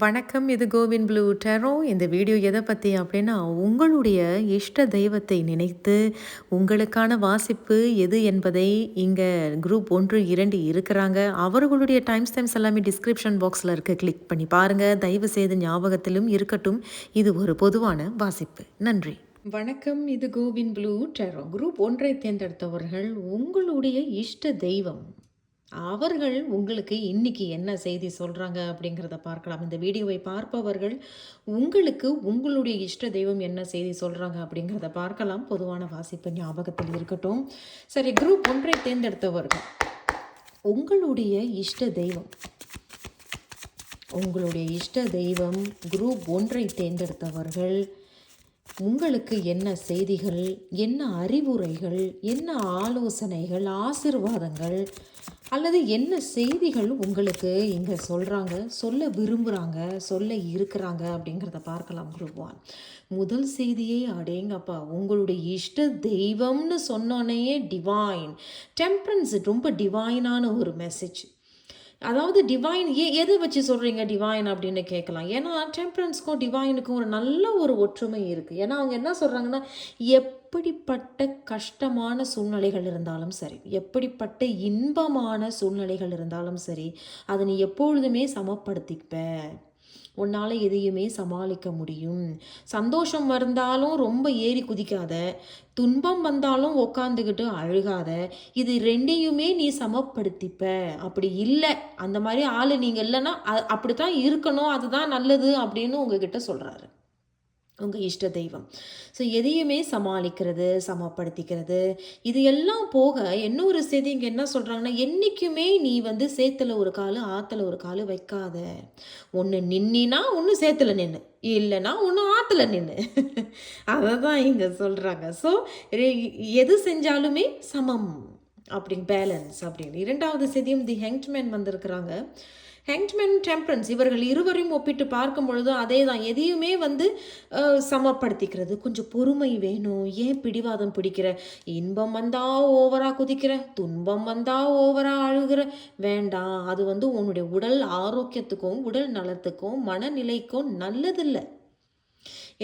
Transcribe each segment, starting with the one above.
வணக்கம். இது CoWIN blue டெரோ. இந்த வீடியோ எதை பற்றி அப்படின்னா, உங்களுடைய இஷ்ட தெய்வத்தை நினைத்து உங்களுக்கான வாசிப்பு எது என்பதை இங்கே குரூப் 1, 2 இருக்கிறாங்க. அவர்களுடைய டைம் ஸ்டாம்ப்ஸ் எல்லாமே டிஸ்கிரிப்ஷன் பாக்ஸில் இருக்க. கிளிக் பண்ணி பாருங்கள். தயவு செய்து ஞாபகத்திலும் இருக்கட்டும், இது ஒரு பொதுவான வாசிப்பு. நன்றி. வணக்கம். இது கோவின் ப்ளூ டெரோ. குரூப் 1ஐ தேர்ந்தெடுத்தவர்கள் உங்களுடைய இஷ்ட தெய்வம் அவர்கள் உங்களுக்கு இன்னைக்கு என்ன செய்தி சொல்கிறாங்க அப்படிங்கிறத பார்க்கலாம். இந்த வீடியோவை பார்ப்பவர்கள் உங்களுக்கு உங்களுடைய இஷ்ட தெய்வம் என்ன செய்தி சொல்கிறாங்க அப்படிங்கிறத பார்க்கலாம். பொதுவான வாசிப்பு ஞாபகத்தில் இருக்கட்டும். சரி, குரூப் 1ஐ தேர்ந்தெடுத்தவர்கள் உங்களுடைய இஷ்ட தெய்வம் குரூப் 1ஐ தேர்ந்தெடுத்தவர்கள் உங்களுக்கு என்ன செய்திகள், என்ன அறிவுரைகள், என்ன ஆலோசனைகள், ஆசீர்வாதங்கள் அல்லது என்ன செய்திகள் உங்களுக்கு இங்கே சொல்கிறாங்க, சொல்ல விரும்புகிறாங்க, சொல்ல இருக்கிறாங்க அப்படிங்கிறத பார்க்கலாம். குரூப் 1 முதல் செய்தியே அடேங்கப்பா, உங்களுடைய இஷ்ட தெய்வம்னு சொன்னோன்னே டிவைன் டெம்பரன்ஸ், ரொம்ப டிவைனான ஒரு மெசேஜ். அதாவது டிவைன் எதை வச்சு சொல்கிறீங்க டிவைன் அப்படின்னு கேட்கலாம். ஏன்னா டெம்பரன்ஸ்க்கும் டிவைனுக்கும் ஒரு நல்ல ஒரு ஒற்றுமை இருக்குது. ஏன்னா அவங்க என்ன சொல்கிறாங்கன்னா, எப்படிப்பட்ட கஷ்டமான சூழ்நிலைகள் இருந்தாலும் சரி, எப்படிப்பட்ட இன்பமான சூழ்நிலைகள் இருந்தாலும் சரி, அதை நீ எப்பொழுதுமே சமப்படுத்திப்ப, உன்னால் எதையுமே சமாளிக்க முடியும். சந்தோஷம் வந்தாலும் ரொம்ப ஏறி குதிக்காத, துன்பம் வந்தாலும் உக்காந்துக்கிட்டு அழுகாத, இது ரெண்டையுமே நீ சமப்படுத்திப்ப. அப்படி இல்லை, அந்த மாதிரி ஆள் நீங்கள் இல்லைன்னா அப்படித்தான் இருக்கணும், அதுதான் நல்லது அப்படின்னு உங்ககிட்ட சொல்கிறாரு உங்கள் இஷ்ட தெய்வம். ஸோ எதையுமே சமாளிக்கிறது, சமப்படுத்திக்கிறது, இது எல்லாம் போக இன்னொரு செய்தி இங்கே என்ன சொல்கிறாங்கன்னா, என்றைக்குமே நீ சேத்துல ஒரு காலு ஆற்றுல ஒரு காலு வைக்காத. ஒன்று நின்னா ஒன்று சேத்துல நின்று, இல்லைன்னா ஒன்று ஆற்றுல நின்று. அதை தான் இங்கே சொல்கிறாங்க. ஸோ எது செஞ்சாலுமே சமம் அப்படிங்க, பேலன்ஸ் அப்படின்னு. இரண்டாவது செய்தியும் தி ஹெங்க்மேன் வந்திருக்கிறாங்க. ஹெங்க்மேன், டெம்பரன்ஸ், இவர்கள் இருவரையும் ஒப்பிட்டு பார்க்கும் பொழுது அதே தான். எதையுமே சமப்படுத்திக்கிறது. கொஞ்சம் பொறுமை வேணும். ஏன் பிடிவாதம் பிடிக்கிற? இன்பம் வந்தால் ஓவராக குதிக்கிற, துன்பம் வந்தால் ஓவராக அழுகிற, வேண்டாம். அது உன்னுடைய உடல் ஆரோக்கியத்துக்கும் உடல் நலத்துக்கும் மனநிலைக்கும் நல்லதில்லை.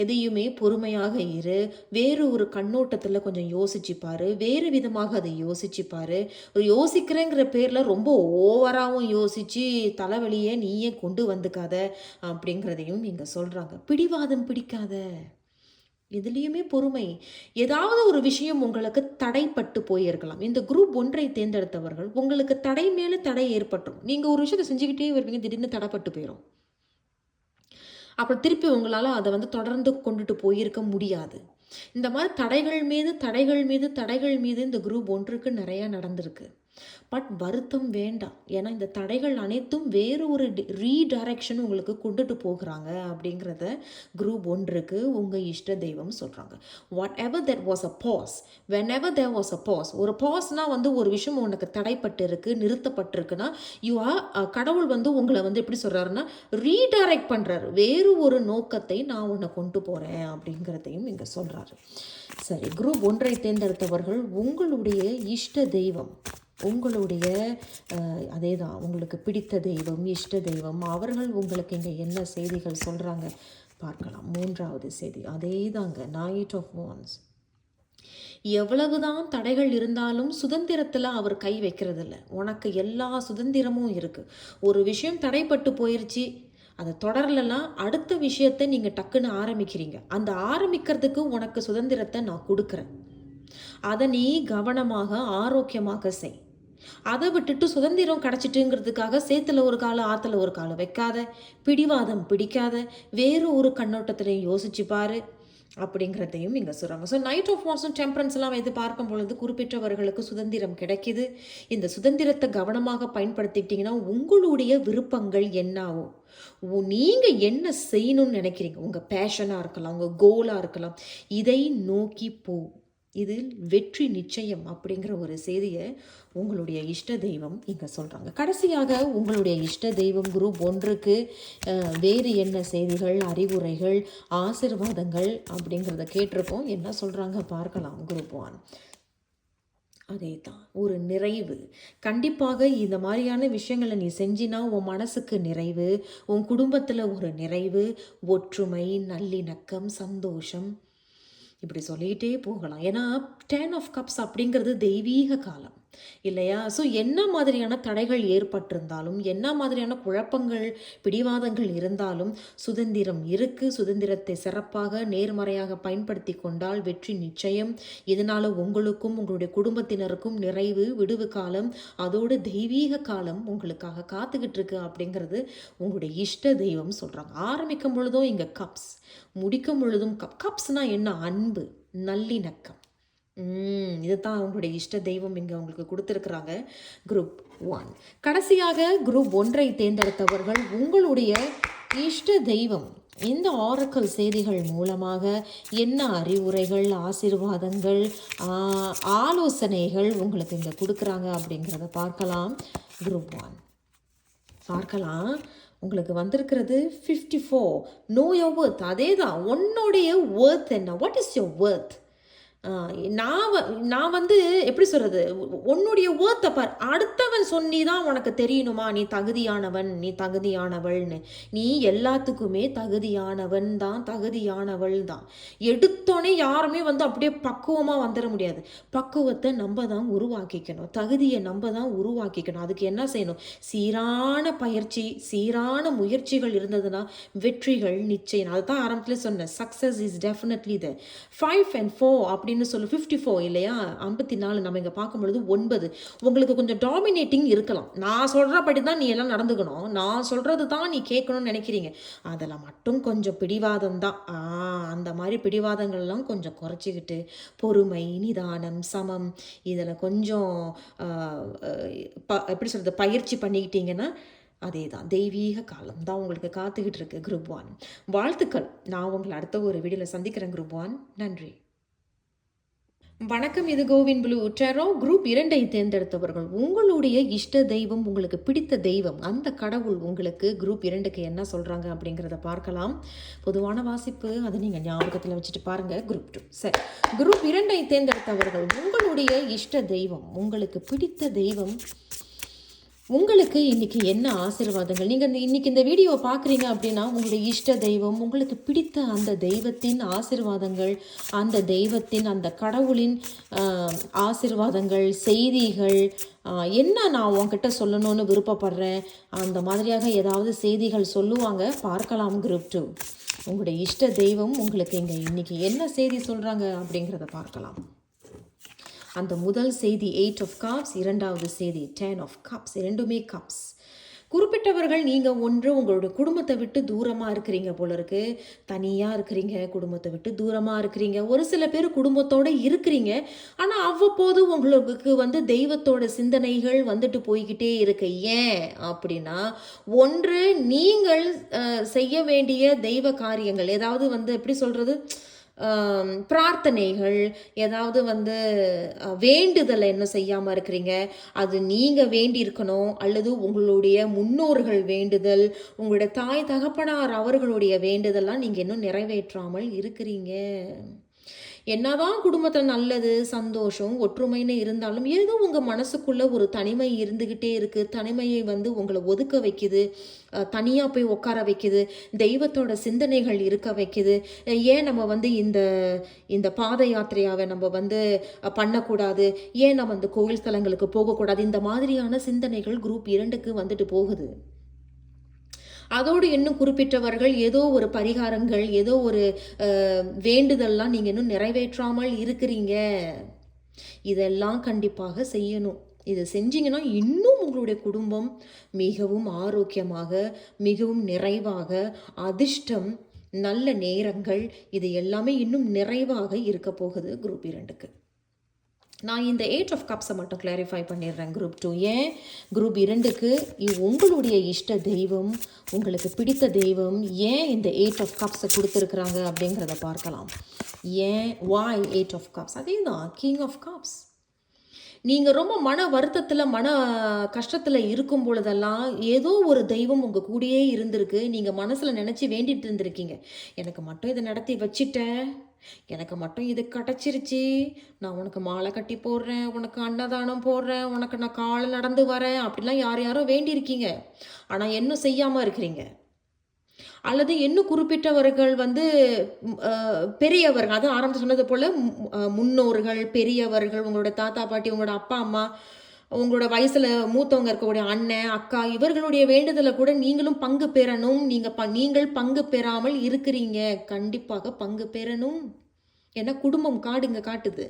எதையுமே பொறுமையாக இரு. வேறு ஒரு கண்ணோட்டத்தில் கொஞ்சம் யோசிச்சுப்பாரு, வேறு விதமாக அதை யோசிச்சுப்பாரு. யோசிக்கிறேங்கிற பேரில் ரொம்ப ஓவராகவும் யோசித்து தலைவலியை நீயே கொண்டு வந்துக்காத அப்படிங்கிறதையும் இங்கே சொல்கிறாங்க. பிடிவாதம் பிடிக்காத, எதுலேயுமே பொறுமை. ஏதாவது ஒரு விஷயம் உங்களுக்கு தடைப்பட்டு போயிருக்கலாம். இந்த குரூப் 1ஐ தேர்ந்தெடுத்தவர்கள் உங்களுக்கு தடை மேலே தடை ஏற்பட்டுரும். நீங்கள் ஒரு விஷயத்தை செஞ்சுக்கிட்டே வருவீங்க, திடீர்னு தடைப்பட்டு போயிடும். அப்புறம் திருப்பி உங்களால் அதை தொடர்ந்து கொண்டுட்டு போயிருக்க முடியாது. இந்த மாதிரி தடைகள் மீது தடைகள் மீது தடைகள் மீது இந்த குரூப் 1க்கு நிறையா நடந்திருக்கு. பட் வருத்தம் வேண்டாம். ஏன்னா இந்த தடைகள் அனைத்தும் வேறு ஒரு ரீடைரக்ஷன் உங்களுக்கு கொண்டுட்டு போகிறாங்க அப்படிங்கிறத குரூப் 1க்கு உங்கள் இஷ்ட தெய்வம் சொல்கிறாங்க. Whatever there was a pass, whenever there was a pass. ஒரு பாஸ்னால் ஒரு விஷயம் உனக்கு தடைப்பட்டு இருக்குது, நிறுத்தப்பட்டிருக்குன்னா கடவுள் உங்களை எப்படி சொல்கிறாருன்னா ரீடைரக்ட் பண்ணுறாரு. வேறு ஒரு நோக்கத்தை நான் உன்னை கொண்டு போகிறேன் அப்படிங்கிறதையும் இங்கே சொல்கிறாரு. சரி, குரூப் 1ஐ தேர்ந்தெடுத்தவர்கள் உங்களுடைய இஷ்ட தெய்வம், உங்களுடைய அதே தான் உங்களுக்கு பிடித்த தெய்வம், இஷ்ட தெய்வம், அவர்கள் உங்களுக்கு இங்கே என்ன செய்திகள் சொல்கிறாங்க பார்க்கலாம். மூன்றாவது செய்தி அதே தாங்க, நைட் ஆஃப் வான்ஸ். எவ்வளவுதான் தடைகள் இருந்தாலும் சுதந்திரத்தில் அவர் கை வைக்கிறதில்ல. உனக்கு எல்லா சுதந்திரமும் இருக்குது. ஒரு விஷயம் தடைப்பட்டு போயிடுச்சு, அதை தொடரலைன்னா அடுத்த விஷயத்தை நீங்கள் டக்குன்னு ஆரம்பிக்கிறீங்க. அந்த ஆரம்பிக்கிறதுக்கு உனக்கு சுதந்திரத்தை நான் கொடுக்குறேன். அதை நீ கவனமாக ஆரோக்கியமாக செய். அதை விட்டுட்டு சுதந்திரம் கிடச்சிட்டுங்கிறதுக்காக சேத்துல ஒரு காலம் ஆற்றுல ஒரு காலம் வைக்காத, பிடிவாதம் பிடிக்காத, வேறு ஒரு கண்ணோட்டத்திலையும் யோசிச்சு பாரு அப்படிங்கிறதையும் இங்கே சொல்கிறாங்க. ஸோ நைட் ஆஃப் வான்ஸும் டெம்பரன்ஸ் எல்லாம் வைத்து பார்க்கும் பொழுது குறிப்பிட்டவர்களுக்கு சுதந்திரம் கிடைக்கிது. இந்த சுதந்திரத்தை கவனமாக பயன்படுத்திக்கிட்டிங்கன்னா உங்களுடைய விருப்பங்கள் என்னாகும், நீங்கள் என்ன செய்யணும்னு நினைக்கிறீங்க, உங்கள் பேஷனாக இருக்கலாம், உங்கள் கோலாக இருக்கலாம், இதை நோக்கி போ. இதில் வெற்றி நிச்சயம் அப்படிங்கிற ஒரு செய்தியை உங்களுடைய இஷ்ட தெய்வம் இங்கே சொல்கிறாங்க. கடைசியாக உங்களுடைய இஷ்ட தெய்வம் குரூப் 1க்கு வேறு என்ன செய்திகள், அறிவுரைகள், ஆசீர்வாதங்கள் அப்படிங்கிறத கேட்டிருக்கோம். என்ன சொல்கிறாங்க பார்க்கலாம். குரூப் 1 அதே தான் ஒரு நிறைவு. கண்டிப்பாக இந்த மாதிரியான விஷயங்களை நீ செஞ்சினா உன் மனசுக்கு நிறைவு, உன் குடும்பத்தில் ஒரு நிறைவு, ஒற்றுமை, நல்லிணக்கம், சந்தோஷம், இப்படி சொல்லிகிட்டே போகலாம். ஏன்னா 10 ஆஃப் கப்ஸ் அப்படிங்கிறது தெய்வீக காலம் இல்லையா? ஸோ என்ன மாதிரியான தடைகள் ஏற்பட்டிருந்தாலும், என்ன மாதிரியான குழப்பங்கள், பிடிவாதங்கள் இருந்தாலும் சுதந்திரம் இருக்குது. சுதந்திரத்தை சிறப்பாக நேர்மறையாக பயன்படுத்தி கொண்டால் வெற்றி நிச்சயம். இதனால் உங்களுக்கும் உங்களுடைய குடும்பத்தினருக்கும் நிறைவு, விடுவு காலம், அதோடு தெய்வீக காலம் உங்களுக்காக காத்துக்கிட்டு இருக்கு அப்படிங்கிறது உங்களுடைய இஷ்ட தெய்வம் சொல்கிறாங்க. ஆரம்பிக்கும் பொழுதும் இங்கே கப்ஸ், முடிக்கும் பொழுதும் கப்ஸ்னால் என்ன? அன்பு, நல்லிணக்கம். இதுதான் அவங்களுடைய இஷ்ட தெய்வம் இங்கே அவங்களுக்கு கொடுத்துருக்குறாங்க. குரூப் 1 கடைசியாக குரூப் 1 தேர்ந்தெடுத்தவர்கள் உங்களுடைய இஷ்ட தெய்வம் இந்த ஆரக்கல் செய்திகள் மூலமாக என்ன அறிவுரைகள், ஆசீர்வாதங்கள், ஆலோசனைகள் உங்களுக்கு இங்கே கொடுக்குறாங்க அப்படிங்கிறத பார்க்கலாம். குரூப் 1 பார்க்கலாம். உங்களுக்கு வந்திருக்கிறது 54. Know your worth. அதே தான், உன்னுடைய ஒர்த் என்ன? What is your worth? நான் வந்து எப்படி சொல்கிறது, உன்னுடைய ஒர்த்தை பார். அடுத்தவன் சொன்னி தான் உனக்கு தெரியணுமா நீ தகுதியானவன், நீ தகுதியானவள்னு? நீ எல்லாத்துக்குமே தகுதியானவன் தான், தகுதியானவள் தான். எடுத்தோடனே யாருமே வந்து அப்படியே பக்குவமாக வந்துட முடியாது. பக்குவத்தை நம்ம தான் உருவாக்கிக்கணும், தகுதியை நம்ம தான் உருவாக்கிக்கணும். அதுக்கு என்ன செய்யணும்? சீரான பயிற்சி, சீரான முயற்சிகள் இருந்ததுன்னா வெற்றிகள் நிச்சயம். அதுதான் ஆரம்பத்தில் சொன்னேன், success is definitely the 5 and 4 அப்படின்னு சொல்லு. 54 இல்லையா? 54 நம்ம இங்கே பார்க்கும்பொழுது 9. உங்களுக்கு கொஞ்சம் டாமினேட்டிங் இருக்கலாம். நான் சொல்கிறபடி தான் நீ எல்லாம் நடந்துக்கணும், நான் சொல்கிறது தான் நீ கேட்கணும்னு நினைக்கிறீங்க. அதில் மட்டும் கொஞ்சம் பிடிவாதம் தான். அந்த மாதிரி பிடிவாதங்கள்லாம் கொஞ்சம் குறைச்சிக்கிட்டு பொறுமை, நிதானம், சமம், இதில் கொஞ்சம் எப்படி சொல்கிறது, பயிற்சி பண்ணிக்கிட்டீங்கன்னா அதே தான் தெய்வீக காலம் தான் உங்களுக்கு காத்துக்கிட்டு இருக்கு. குரூப் 1 வாழ்த்துக்கள். நான் உங்களை அடுத்த ஒரு வீடியோவில் சந்திக்கிறேன். குரூப் 1 நன்றி. வணக்கம். இது கோவின் ப்ளூ டெரோ. குரூப் 2 தேர்ந்தெடுத்தவர்கள் உங்களுடைய இஷ்ட தெய்வம், உங்களுக்கு பிடித்த தெய்வம், அந்த கடவுள் உங்களுக்கு குரூப் 2க்கு என்ன சொல்கிறாங்க அப்படிங்கிறத பார்க்கலாம். பொதுவான வாசிப்பு, அதை நீங்கள் ஞாபகத்தில் வச்சுட்டு பாருங்கள். குரூப் 2 சரி. குரூப் 2 தேர்ந்தெடுத்தவர்கள் உங்களுடைய இஷ்ட தெய்வம், உங்களுக்கு பிடித்த தெய்வம், உங்களுக்கு இன்றைக்கி என்ன ஆசீர்வாதங்கள்? நீங்கள் இன்றைக்கி இந்த வீடியோவை பார்க்குறீங்க அப்படின்னா உங்களுடைய இஷ்ட தெய்வம், உங்களுக்கு பிடித்த அந்த தெய்வத்தின் ஆசீர்வாதங்கள், அந்த தெய்வத்தின், அந்த கடவுளின் ஆசீர்வாதங்கள், செய்திகள் என்ன நான் உங்ககிட்ட சொல்லணும்னு விருப்பப்படுறேன், அந்த மாதிரியாக ஏதாவது செய்திகள் சொல்லுவாங்க. பார்க்கலாம். குரூப் 2 உங்களுடைய இஷ்ட தெய்வம் உங்களுக்கு இன்றைக்கி என்ன செய்தி சொல்கிறாங்க அப்படிங்கிறத பார்க்கலாம். அந்த முதல் செய்தி 8 of cups, இரண்டாவது செய்தி 10 of cups, இரண்டுமே கப்ஸ். குறிப்பிட்டவர்கள் நீங்கள் ஒன்று உங்களுடைய குடும்பத்தை விட்டு தூரமாக இருக்கிறீங்க போல இருக்கு, தனியாக இருக்கிறீங்க, குடும்பத்தை விட்டு தூரமாக இருக்கிறீங்க. ஒரு சில பேர் குடும்பத்தோடு இருக்கிறீங்க, ஆனால் அவ்வப்போது உங்களுக்கு வந்து தெய்வத்தோட சிந்தனைகள் வந்துட்டு போய்கிட்டே இருக்கு. ஏன் அப்படின்னா, ஒன்று நீங்கள் செய்ய வேண்டிய தெய்வ காரியங்கள், ஏதாவது வந்து எப்படி சொல்கிறது, பிரார்த்தனைகள், ஏதாவது வந்து வேண்டுதலை என்ன செய்யாமல் இருக்கிறீங்க, அது நீங்கள் வேண்டி இருக்கணும், அல்லது உங்களுடைய முன்னோர்கள் வேண்டுதல், உங்களுடைய தாய் தகப்பனார் அவர்களுடைய வேண்டுதல்லாம் நீங்கள் இன்னும் நிறைவேற்றாமல் இருக்கிறீங்க. என்னதான் குடும்பத்தில் நல்லது, சந்தோஷம், ஒற்றுமைன்னு இருந்தாலும் ஏதோ உங்கள் மனசுக்குள்ளே ஒரு தனிமை இருந்துக்கிட்டே இருக்குது. தனிமையை வந்து உங்களை ஒதுக்க வைக்குது, தனியாக போய் உட்கார வைக்குது, தெய்வத்தோட சிந்தனைகள் இருக்க வைக்குது. ஏன் நம்ம வந்து இந்த பாத யாத்திரையாவை நம்ம வந்து பண்ணக்கூடாது, ஏன் நம்ம இந்த கோவில் ஸ்தலங்களுக்கு போகக்கூடாது, இந்த மாதிரியான சிந்தனைகள் குரூப் 2க்கு வந்துட்டு போகுது. அதோடு இன்னும் குறிப்பிட்டவர்கள் ஏதோ ஒரு பரிகாரங்கள், ஏதோ ஒரு வேண்டுதல்லாம் நீங்கள் இன்னும் நிறைவேற்றாமல் இருக்கிறீங்க. இதெல்லாம் கண்டிப்பாக செய்யணும். இதை செஞ்சீங்கன்னா இன்னும் உங்களுடைய குடும்பம் மிகவும் ஆரோக்கியமாக, மிகவும் நிறைவாக, அதிர்ஷ்டம், நல்ல நேரங்கள், இது எல்லாமே இன்னும் நிறைவாக இருக்க போகுது குரூப் 2க்கு. நான் இந்த 8 of cups மட்டும் கிளாரிஃபை பண்ணிடுறேன். குரூப் 2 ஏன் குரூப் 2க்கு உங்களுடைய இஷ்ட தெய்வம், உங்களுக்கு பிடித்த தெய்வம் ஏன் இந்த 8 of cups கொடுத்துருக்குறாங்க அப்படிங்கிறத பார்க்கலாம். ஏன், why 8 of cups? அதே தான் கிங் ஆஃப் கப்ஸ். நீங்கள் ரொம்ப மன வருத்தத்தில் மன கஷ்டத்தில் இருக்கும் பொழுதெல்லாம் ஏதோ ஒரு தெய்வம் உங்கள் கூடயே இருந்திருக்கு. நீங்கள் மனசில் நினச்சி வேண்டிட்டு இருந்திருக்கீங்க, எனக்கு மட்டும் இதை நடத்தி வச்சிட்டேன், எனக்கு மட்டும் இது கிடச்சிருச்சு, நான் உனக்கு மாலை கட்டி போடுறேன், உனக்கு அன்னதானம் போடுறேன், உனக்கு நான் காலை நடந்து வரேன், அப்படிலாம் யார் யாரோ வேண்டியிருக்கீங்க. ஆனால் இன்னும் செய்யாமல் இருக்கிறீங்க. அல்லது இன்னும் குறிப்பிட்டவர்கள் வந்து பெரியவர்கள், அது ஆரம்பத்தில் சொன்னது போல் முன்னோர்கள், பெரியவர்கள், உங்களோட தாத்தா பாட்டி, உங்களோட அப்பா அம்மா, உங்களோட வயசில் மூத்தவங்க இருக்கக்கூடிய அண்ணன் அக்கா, இவர்களுடைய வேண்டுதலை கூட நீங்களும் பங்கு பெறணும். நீங்கள் பங்கு பெறாமல் இருக்கிறீங்க, கண்டிப்பாக பங்கு பெறணும். ஏன்னா குடும்பம் காடுங்க காட்டுது.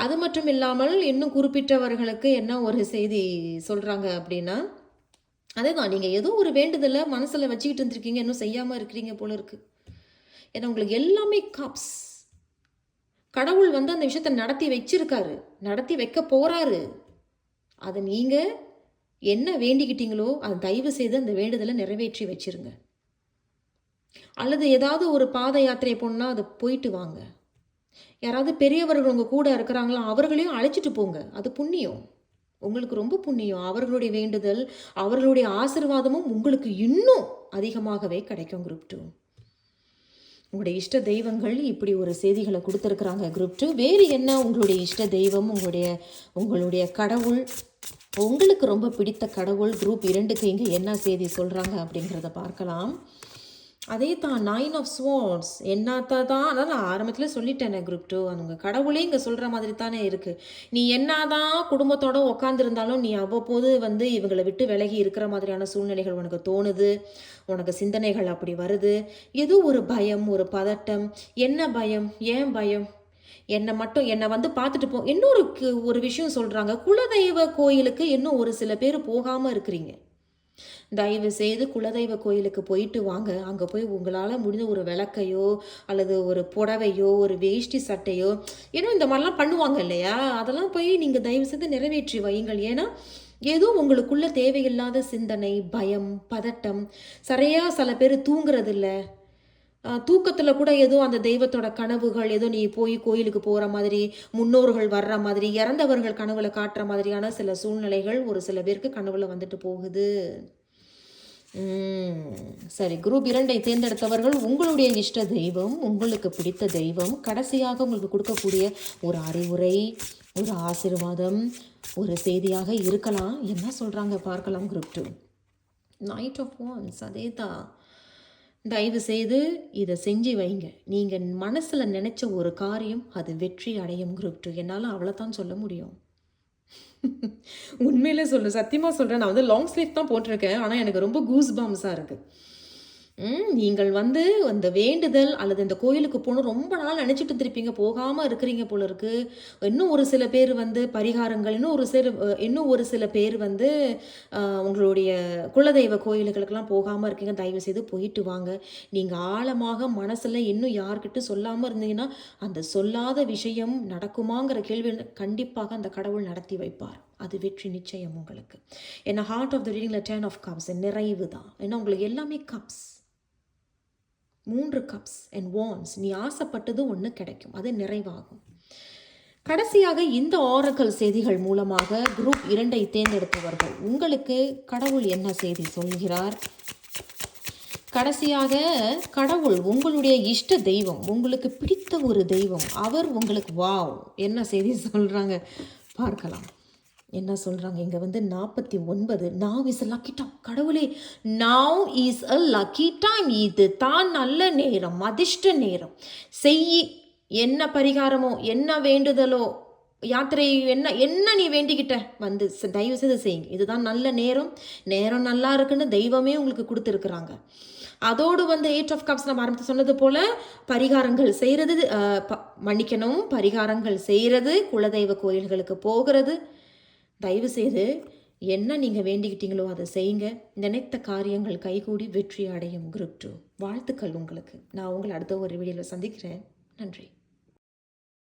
அது மட்டும் இல்லாமல் இன்னும் குறிப்பிட்டவர்களுக்கு என்ன ஒரு செய்தி சொல்கிறாங்க அப்படின்னா, அதே தான், நீங்கள் ஏதோ ஒரு வேண்டுதலை மனசில் வச்சுக்கிட்டு இருந்திருக்கீங்க, இன்னும் செய்யாமல் இருக்கிறீங்க போல இருக்கு. ஏன்னா உங்களுக்கு எல்லாமே காப்ஸ். கடவுள் வந்து அந்த விஷயத்தை நடத்தி வச்சிருக்காரு, நடத்தி வைக்க போறாரு. அதை நீங்கள் என்ன வேண்டிக்கிட்டீங்களோ அதை தயவு செய்து அந்த வேண்டுதலை நிறைவேற்றி வச்சிருங்க. அல்லது ஏதாவது ஒரு பாத யாத்திரை போனால் அதை போயிட்டு வாங்க. யாராவது பெரியவர்கள் உங்கள் கூட இருக்கிறாங்களோ அவர்களையும் அழைச்சிட்டு போங்க, அது புண்ணியம், உங்களுக்கு ரொம்ப புண்ணியம். அவர்களுடைய வேண்டுதல், அவர்களுடைய ஆசீர்வாதமும் உங்களுக்கு இன்னும் அதிகமாகவே கிடைக்கும். குரூப் 2 உங்களுடைய இஷ்ட தெய்வங்கள் இப்படி ஒரு செய்திகளை கொடுத்துருக்குறாங்க. குரூப் 2 வேறு என்ன உங்களுடைய இஷ்ட தெய்வம், உங்களுடைய கடவுள், உங்களுக்கு ரொம்ப பிடித்த கடவுள் குரூப் 2க்கு இங்கே என்ன செய்தி சொல்கிறாங்க அப்படிங்கிறத பார்க்கலாம். அதே தான் 9 ஆஃப் ஸ்வார்ட்ஸ் என்னத்தான், அதான் நான் ஆரம்பத்தில் சொல்லிட்டேனே குரூப் 2, அவங்க கடவுளே இங்கே சொல்கிற மாதிரி தானே இருக்குது. நீ என்னதான் குடும்பத்தோடு உட்காந்துருந்தாலும் நீ அவ்வப்போது வந்து இவங்களை விட்டு விலகி இருக்கிற மாதிரியான சூழ்நிலைகள் உனக்கு தோணுது, உனக்கு சிந்தனைகள் அப்படி வருது. ஏதோ ஒரு பயம், ஒரு பதட்டம். என்ன பயம், ஏன் பயம், என்னை வந்து பார்த்துட்டு போ. இன்னொரு ஒரு விஷயம் சொல்கிறாங்க, குலதெய்வ கோயிலுக்கு இன்னும் ஒரு சில பேர் போகாமல் இருக்கிறீங்க. தயவு செய்து குலதெய்வ கோயிலுக்கு போயிட்டு வாங்க. அங்கே போய் உங்களால் முடிஞ்ச ஒரு விளக்கையோ அல்லது ஒரு புடவையோ ஒரு வேஷ்டி சட்டையோ, ஏன்னா இந்த மாதிரிலாம் பண்ணுவாங்க இல்லையா, அதெல்லாம் போய் நீங்கள் தயவு செய்து நிறைவேற்றி வையுங்கள். ஏன்னா ஏதோ உங்களுக்குள்ள தேவையில்லாத சிந்தனை, பயம், பதட்டம், சரியாக சில பேர் தூங்குறதில்ல, தூக்கத்தில் கூட ஏதோ அந்த தெய்வத்தோட கனவுகள், ஏதோ நீ போய் கோயிலுக்கு போகிற மாதிரி, முன்னோர்கள் வர்ற மாதிரி, இறந்தவர்கள் கனவுல காட்டுற மாதிரியான சில சூழ்நிலைகள் ஒரு சில பேருக்கு கனவுல வந்துட்டு போகுது. சரி, குரூப் 2ஐ தேர்ந்தெடுத்தவர்கள் உங்களுடைய இஷ்ட தெய்வம், உங்களுக்கு பிடித்த தெய்வம் கடைசியாக உங்களுக்கு கொடுக்கக்கூடிய ஒரு அறிவுரை, ஒரு ஆசீர்வாதம், ஒரு செய்தியாக இருக்கலாம். என்ன சொல்கிறாங்க பார்க்கலாம். Group 2 knight of wands. அதே தான், தயவு செய்து இதை செஞ்சு வைங்க. நீங்கள் மனசில் நினச்ச ஒரு காரியம் அது வெற்றி அடையும். குரூப் 2 என்னால் அவ்வளோதான் சொல்ல முடியும். உண்மையிலே சொல்கிறேன், சத்தியமாக சொல்கிறேன். நான் வந்து லாங் ஸ்லீவ் தான் போட்டிருக்கேன், ஆனால் எனக்கு ரொம்ப கூஸ் பாம்ஸாக இருக்குது. நீங்கள் வந்து அந்த வேண்டுதல் அல்லது இந்த கோயிலுக்கு போகணும் ரொம்ப நாள் நினச்சிட்டு திருப்பீங்க, போகாமல் இருக்கிறீங்க போல இருக்குது. இன்னும் ஒரு சில பேர் வந்து பரிகாரங்கள், இன்னும் ஒரு சில பேர் வந்து உங்களுடைய குலதெய்வ கோயில்களுக்கெல்லாம் போகாமல் இருக்கீங்க. தயவு செய்து போயிட்டு வாங்க. நீங்கள் ஆழமாக மனசில் இன்னும் யார்கிட்ட சொல்லாமல் இருந்தீங்கன்னா அந்த சொல்லாத விஷயம் நடக்குமாங்கிற கேள்வி கண்டிப்பாக அந்த கடவுள் நடத்தி வைப்பார். அது வெற்றி நிச்சயம் உங்களுக்கு. ஏன்னா ஹார்ட் ஆஃப் த ரீடிங்கில் 10 ஆஃப் கப்ஸ் நிறைவு தான். ஏன்னா உங்களுக்கு எல்லாமே கப்ஸ், 3 கப்ஸ் அண்ட் வான்ஸ். நீ ஆசைப்பட்டது ஒன்று கிடைக்கும், அது நிறைவாகும். கடைசியாக இந்த ஆரக்கல் செய்திகள் மூலமாக குரூப் 2ஐ தேர்ந்தெடுத்தவர்கள் உங்களுக்கு கடவுள் என்ன செய்தி சொல்கிறார்? கடைசியாக கடவுள் உங்களுடைய இஷ்ட தெய்வம், உங்களுக்கு பிடித்த ஒரு தெய்வம், அவர் உங்களுக்கு வாவ் என்ன செய்தி சொல்கிறாங்க பார்க்கலாம். என்ன சொல்கிறாங்க இங்கே வந்து 49 now is a lucky time. கடவுளே, now is a lucky time. இது தான் நல்ல நேரம், அதிர்ஷ்ட நேரம். என்ன பரிகாரமோ, என்ன வேண்டுதலோ, யாத்திரை என்ன நீ வேண்டிக்கிட்ட வந்து தயவு செய்து செய்யுங்க. இதுதான் நல்ல நேரம் நல்லா இருக்குன்னு தெய்வமே உங்களுக்கு கொடுத்துருக்குறாங்க. அதோடு வந்து 8 ஆஃப் கப்ஸ் நம்ம ஆரம்பத்தில் சொன்னது போல் பரிகாரங்கள் செய்கிறது, பரிகாரங்கள் செய்கிறது, குலதெய்வ கோயில்களுக்கு போகிறது. தயவு செய்து என்ன நீங்கள் வேண்டிக்கிட்டீங்களோ அதை செய்யுங்க. நினைத்த காரியங்கள் கைகூடி வெற்றி அடையும். குரூப் 2 வாழ்த்துக்கள் உங்களுக்கு. நான் உங்களை அடுத்த ஒரு வீடியோவில் சந்திக்கிறேன். நன்றி.